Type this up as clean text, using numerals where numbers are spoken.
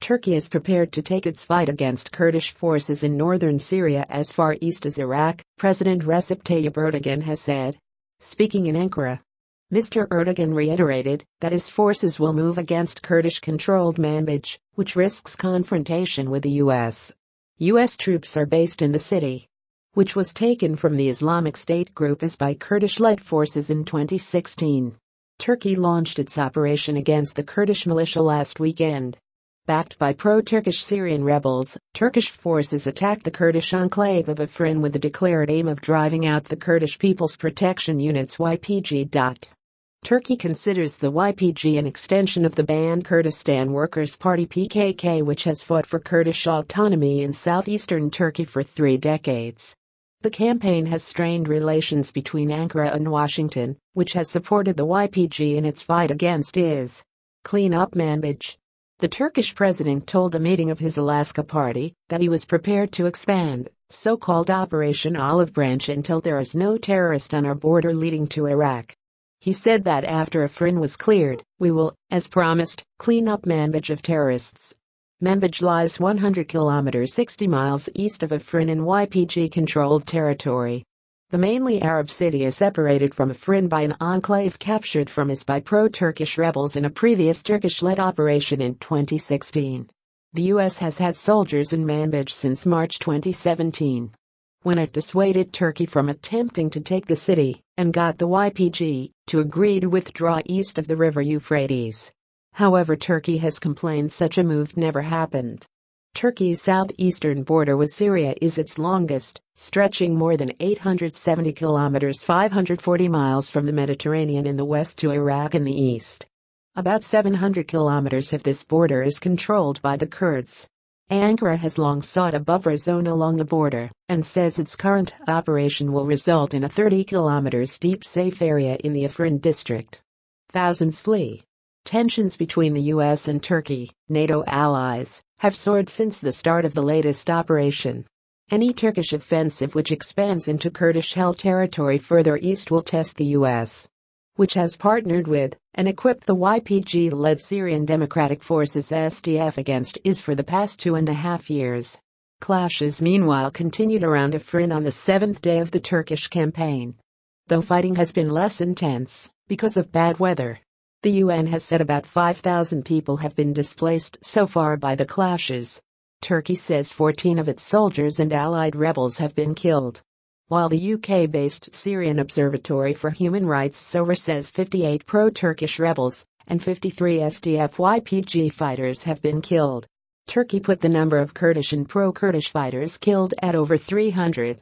Turkey is prepared to take its fight against Kurdish forces in northern Syria as far east as Iraq, President Recep Tayyip Erdogan has said. Speaking in Ankara, Mr. Erdogan reiterated that his forces will move against Kurdish-controlled Manbij, which risks confrontation with the U.S. U.S. troops are based in the city, which was taken from the Islamic State group as by Kurdish-led forces in 2016. Turkey launched its operation against the Kurdish militia last weekend. Backed by pro-Turkish Syrian rebels, Turkish forces attacked the Kurdish enclave of Afrin with the declared aim of driving out the Kurdish People's Protection Unit's YPG. Turkey considers the YPG an extension of the banned Kurdistan Workers' Party PKK, which has fought for Kurdish autonomy in southeastern Turkey for 3 decades. The campaign has strained relations between Ankara and Washington, which has supported the YPG in its fight against IS. Clean Up Manbij. The Turkish president told a meeting of his Alaska party that he was prepared to expand so-called Operation Olive Branch until there is no terrorist on our border leading to Iraq. He said that after Afrin was cleared, we will, as promised, clean up Manbij of terrorists. Manbij lies 100 kilometers 60 miles east of Afrin in YPG-controlled territory. The mainly Arab city is separated from Afrin by an enclave captured from IS by pro-Turkish rebels in a previous Turkish-led operation in 2016. The U.S. has had soldiers in Manbij since March 2017, when it dissuaded Turkey from attempting to take the city and got the YPG to agree to withdraw east of the river Euphrates. However, Turkey has complained such a move never happened. Turkey's southeastern border with Syria is its longest, stretching more than 870 kilometers 540 miles from the Mediterranean in the west to Iraq in the east. About 700 kilometers of this border is controlled by the Kurds. Ankara has long sought a buffer zone along the border and says its current operation will result in a 30 kilometers deep safe area in the Afrin district. Thousands flee. Tensions between the U.S. and Turkey, NATO allies, have soared since the start of the latest operation. Any Turkish offensive which expands into Kurdish-held territory further east will test the U.S., which has partnered with and equipped the YPG-led Syrian Democratic Forces SDF against IS for the past 2.5 years. Clashes meanwhile continued around Afrin on the 7th day of the Turkish campaign, though fighting has been less intense because of bad weather. The UN has said about 5,000 people have been displaced so far by the clashes. Turkey says 14 of its soldiers and allied rebels have been killed, while the UK-based Syrian Observatory for Human Rights SOHR says 58 pro-Turkish rebels and 53 SDF-YPG fighters have been killed. Turkey put the number of Kurdish and pro-Kurdish fighters killed at over 300.